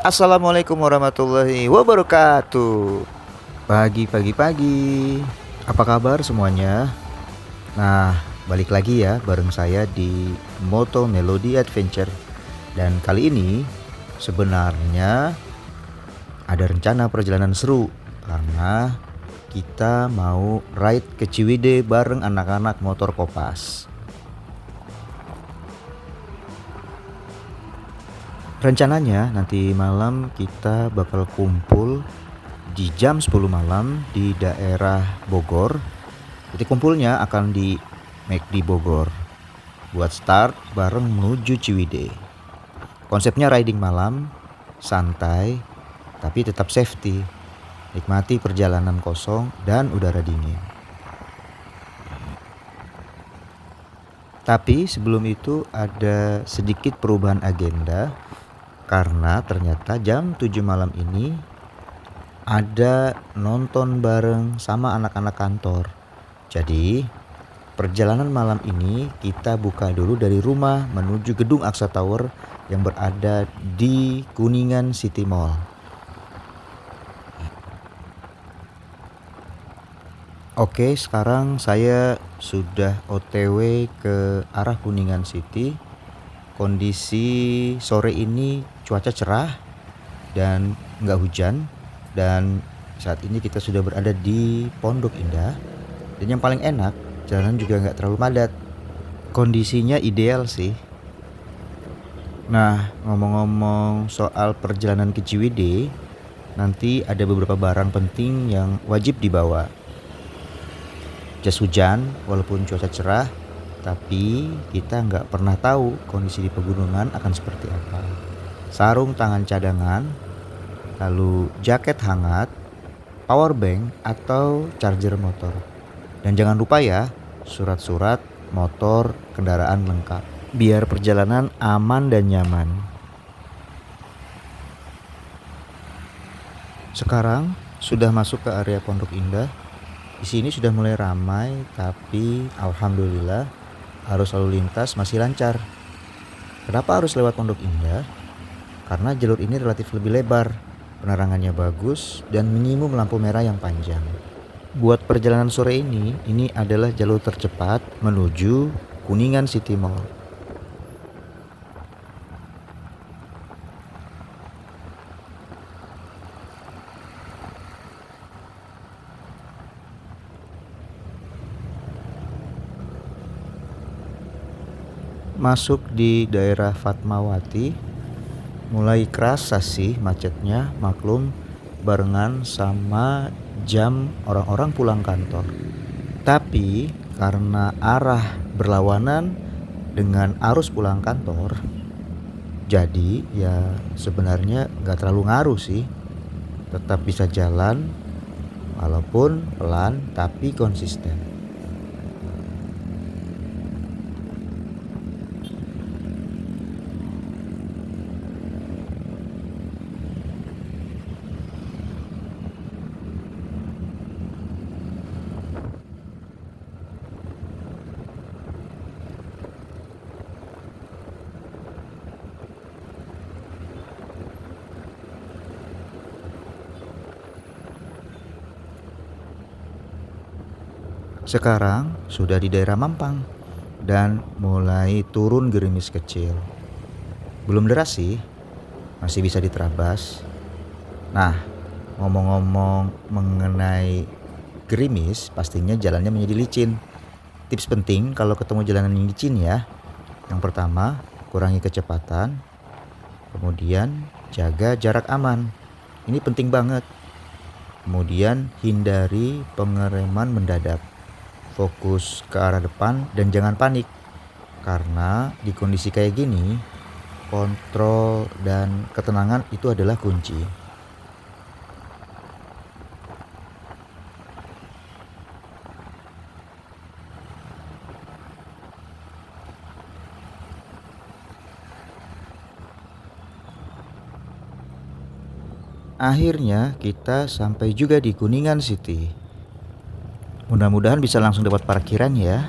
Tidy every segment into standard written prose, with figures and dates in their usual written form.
Assalamualaikum warahmatullahi wabarakatuh. Pagi. Apa kabar semuanya? Nah, balik lagi ya bareng saya di Moto Melody Adventure. Dan kali ini sebenarnya ada rencana perjalanan seru karena kita mau ride ke Ciwidey bareng anak-anak motor Kopas. Rencananya nanti malam kita bakal kumpul di jam 10 malam di daerah Bogor. Titik kumpulnya akan di McD Bogor buat start bareng menuju Ciwidey. Konsepnya riding malam, santai, tapi tetap safety. Nikmati perjalanan kosong dan udara dingin. Tapi sebelum itu ada sedikit perubahan agenda karena ternyata jam 7 malam ini ada nonton bareng sama anak-anak kantor. Jadi perjalanan malam ini kita buka dulu dari rumah menuju gedung Aksa Tower yang berada di Kuningan City Mall. Oke, sekarang saya sudah OTW ke arah Kuningan City. Kondisi sore ini cuaca cerah dan nggak hujan. Dan saat ini kita sudah berada di Pondok Indah. Dan yang paling enak, jalanan juga nggak terlalu padat. Kondisinya ideal sih. Nah, ngomong-ngomong soal perjalanan ke Ciwidey, nanti ada beberapa barang penting yang wajib dibawa. Jas hujan, walaupun cuaca cerah, tapi kita nggak pernah tahu kondisi di pegunungan akan seperti apa. Sarung tangan cadangan, lalu jaket hangat, power bank atau charger motor. Dan jangan lupa ya, surat-surat motor kendaraan lengkap. Biar perjalanan aman dan nyaman. Sekarang sudah masuk ke area Pondok Indah. Di sini sudah mulai ramai, tapi alhamdulillah arus lalu lintas masih lancar. Kenapa harus lewat Pondok Indah? Karena jalur ini relatif lebih lebar, penerangannya bagus, dan minimum lampu merah yang panjang. Buat perjalanan sore ini adalah jalur tercepat menuju Kuningan City Mall. Masuk di daerah Fatmawati, mulai kerasa sih macetnya, maklum barengan sama jam orang-orang pulang kantor. Tapi karena arah berlawanan dengan arus pulang kantor, jadi ya sebenarnya nggak terlalu ngaruh sih. Tetap bisa jalan walaupun pelan tapi konsisten. Sekarang sudah di daerah Mampang dan mulai turun gerimis kecil. Belum deras sih, masih bisa diterabas. Nah, ngomong-ngomong mengenai gerimis, pastinya jalannya menjadi licin. Tips penting kalau ketemu jalanan yang licin ya. Yang pertama, kurangi kecepatan. Kemudian, jaga jarak aman. Ini penting banget. Kemudian, hindari pengereman mendadak. Fokus ke arah depan dan jangan panik. Karena di kondisi kayak gini, kontrol dan ketenangan itu adalah kunci. Akhirnya kita sampai juga di Kuningan City. Mudah-mudahan bisa langsung dapat parkiran ya.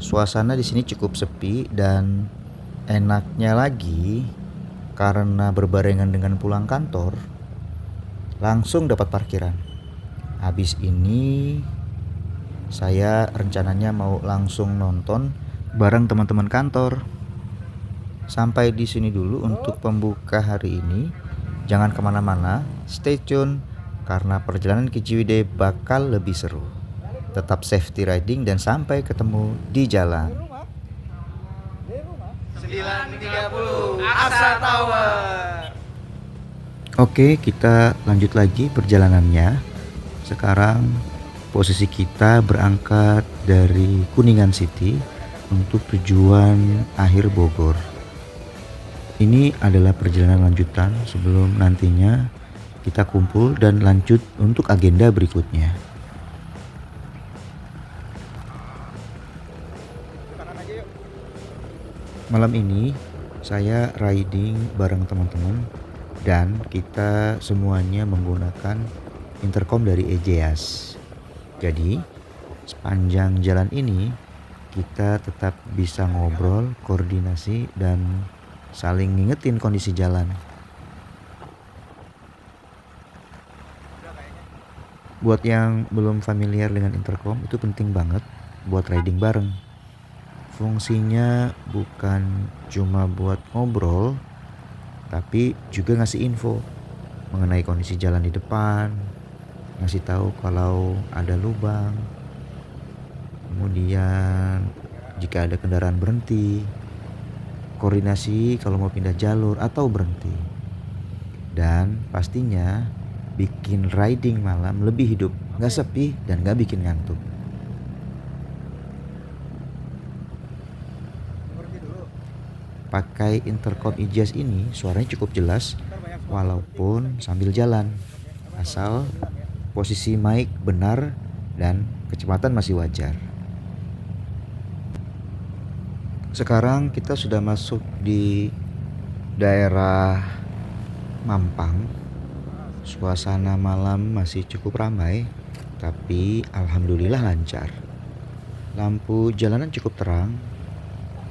suasana di sini cukup sepi dan enaknya lagi karena berbarengan dengan pulang kantor, langsung dapat parkiran. Habis ini saya rencananya mau langsung nonton bareng teman-teman kantor. Sampai di sini dulu untuk pembuka hari ini. Jangan kemana-mana, stay tune karena perjalanan ke Ciwidey bakal lebih seru. Tetap safety riding dan sampai ketemu di jalan. 9.30 Asa Tower. Oke, kita lanjut lagi perjalanannya. Sekarang posisi kita berangkat dari Kuningan City untuk tujuan akhir Bogor. Ini adalah perjalanan lanjutan sebelum nantinya kita kumpul dan lanjut untuk agenda berikutnya. Malam ini saya riding bareng teman-teman dan kita semuanya menggunakan intercom dari EJAS. Jadi sepanjang jalan ini kita tetap bisa ngobrol, koordinasi dan saling ngingetin kondisi jalan. Buat yang belum familiar dengan intercom, itu penting banget buat riding bareng. Fungsinya bukan cuma buat ngobrol, tapi juga ngasih info mengenai kondisi jalan di depan, ngasih tahu kalau ada lubang, kemudian jika ada kendaraan berhenti, koordinasi kalau mau pindah jalur atau berhenti. Dan pastinya bikin riding malam lebih hidup, gak sepi dan gak bikin ngantuk. Pakai intercom EJAS ini suaranya cukup jelas walaupun sambil jalan, asal posisi mic benar dan kecepatan masih wajar. Sekarang kita sudah masuk di daerah Mampang. Suasana malam masih cukup ramai, tapi alhamdulillah lancar. Lampu jalanan cukup terang,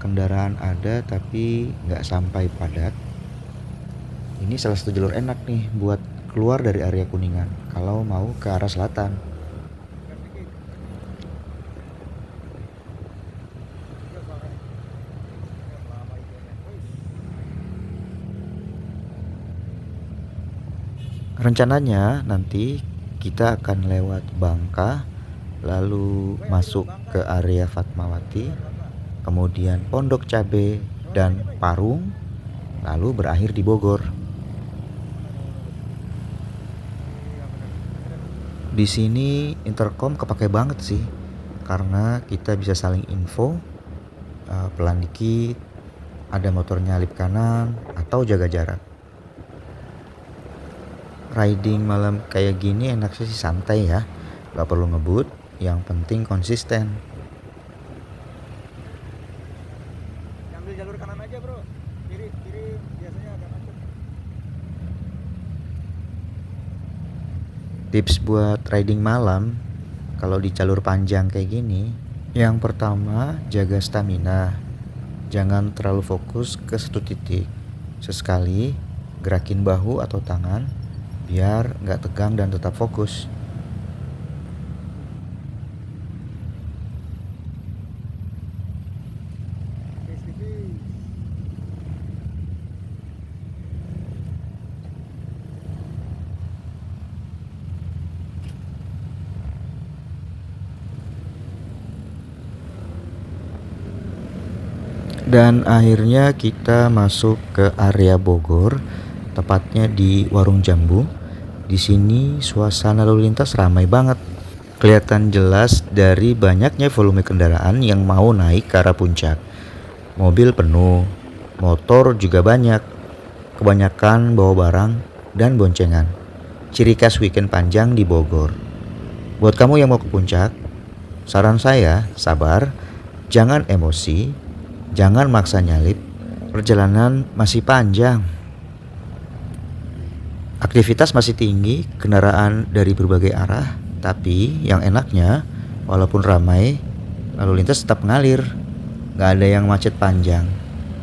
kendaraan ada tapi nggak sampai padat. Ini salah satu jalur enak nih buat keluar dari area Kuningan kalau mau ke arah selatan. Rencananya nanti kita akan lewat Bangka, lalu masuk ke area Fatmawati, kemudian Pondok Cabe dan Parung, lalu berakhir di Bogor. Di sini intercom kepake banget sih, karena kita bisa saling info, pelan dikit, ada motor nyalip kanan atau jaga jarak. Riding malam kayak gini enaknya sih santai ya, gak perlu ngebut, yang penting konsisten. Ambil jalur kanan aja bro, kiri biasanya agak macet. Tips buat riding malam kalau di jalur panjang kayak gini, yang pertama jaga stamina, jangan terlalu fokus ke satu titik. Sesekali gerakin bahu atau tangan biar nggak tegang dan tetap fokus. Dan akhirnya kita masuk ke area Bogor, tepatnya di Warung Jambu. Di sini suasana lalu lintas ramai banget. Kelihatan jelas dari banyaknya volume kendaraan yang mau naik ke arah puncak. Mobil penuh, motor juga banyak. Kebanyakan bawa barang dan boncengan. Ciri khas weekend panjang di Bogor. Buat kamu yang mau ke puncak, saran saya sabar, jangan emosi, jangan maksa nyalip. Perjalanan masih panjang. Aktivitas masih tinggi, kendaraan dari berbagai arah, tapi yang enaknya walaupun ramai, lalu lintas tetap ngalir, gak ada yang macet panjang.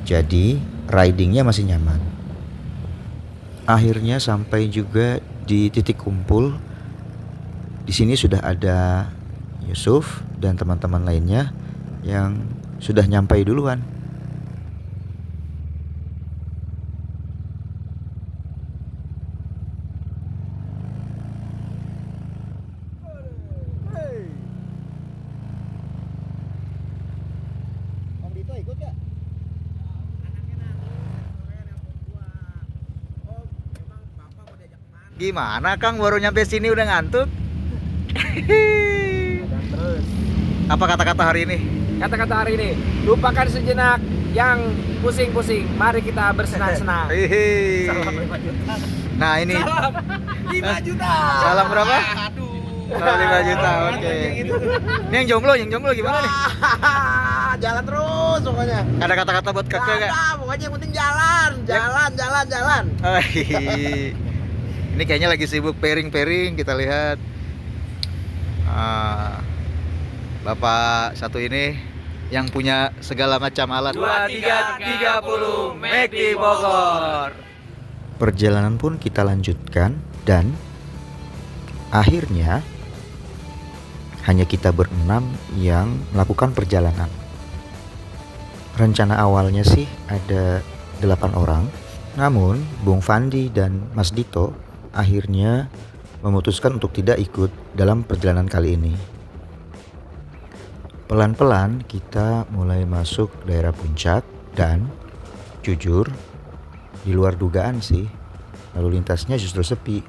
Jadi ridingnya masih nyaman. Akhirnya sampai juga di titik kumpul. Di sini sudah ada Yusuf dan teman-teman lainnya yang sudah nyampai duluan. Om Dito ikut gak? Gimana Kang, baru nyampe sini udah ngantuk? Terus Apa kata-kata hari ini? kata-kata hari ini, lupakan sejenak yang pusing-pusing, mari kita bersenang-senang. Hihi. Salam 5 juta. Nah ini Salam 5 juta. salam berapa? Aduh. Salam 5 juta. Oke. Ini yang jomblo gimana nih? Jalan terus pokoknya. Ada kata-kata buat kakak gak? Pokoknya yang penting jalan. Oh, hihi. Ini kayaknya lagi sibuk pairing, kita lihat. Bapak satu ini yang punya segala macam alat. 2330 McD Bogor. Perjalanan pun kita lanjutkan dan akhirnya hanya kita berenam yang melakukan perjalanan. Rencana awalnya sih ada 8 orang, namun Bung Fandi dan Mas Dito akhirnya memutuskan untuk tidak ikut dalam perjalanan kali ini. Pelan-pelan kita mulai masuk daerah puncak dan jujur di luar dugaan sih, lalu lintasnya justru sepi.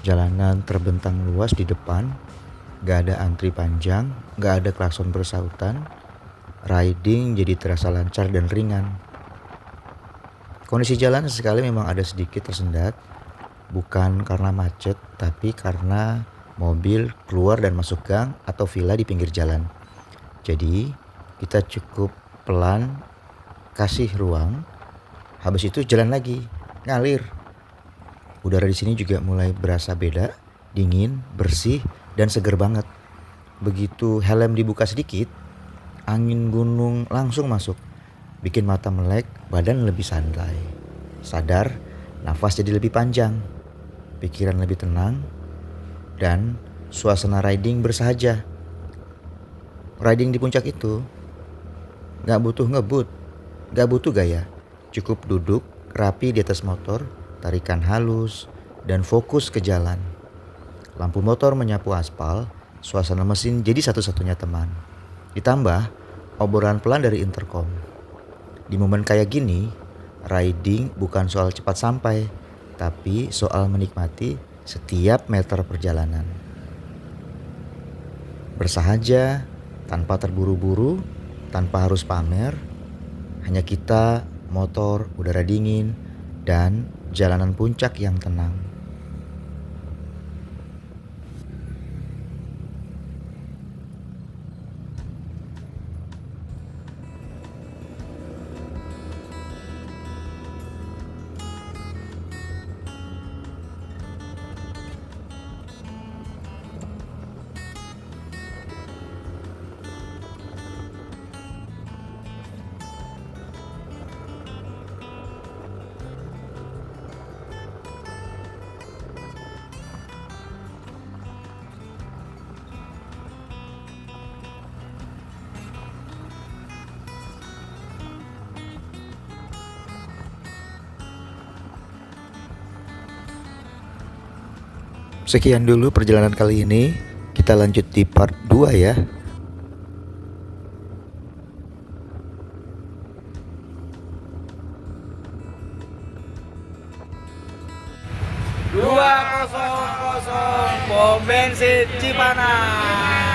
Jalanan terbentang luas di depan, gak ada antri panjang, gak ada klakson bersautan. Riding jadi terasa lancar dan ringan. Kondisi jalan sesekali memang ada sedikit tersendat, bukan karena macet, tapi karena mobil keluar dan masuk gang atau villa di pinggir jalan. Jadi kita cukup pelan, kasih ruang, habis itu jalan lagi, ngalir. Udara di sini juga mulai berasa beda, dingin, bersih, dan seger banget. Begitu helm dibuka sedikit, angin gunung langsung masuk, bikin mata melek, badan lebih santai. Sadar, nafas jadi lebih panjang, pikiran lebih tenang, dan suasana riding bersahaja. Riding di puncak itu gak butuh ngebut, gak butuh gaya. Cukup duduk rapi di atas motor, tarikan halus, dan fokus ke jalan. Lampu motor menyapu aspal, suasana mesin jadi satu-satunya teman. Ditambah obrolan pelan dari intercom. Di momen kayak gini, riding bukan soal cepat sampai, tapi soal menikmati setiap meter perjalanan. Bersahaja, tanpa terburu-buru, tanpa harus pamer, hanya kita, motor, udara dingin, dan jalanan puncak yang tenang. Sekian dulu perjalanan kali ini. Kita lanjut di part 2 ya. Pom bensin Cipanas.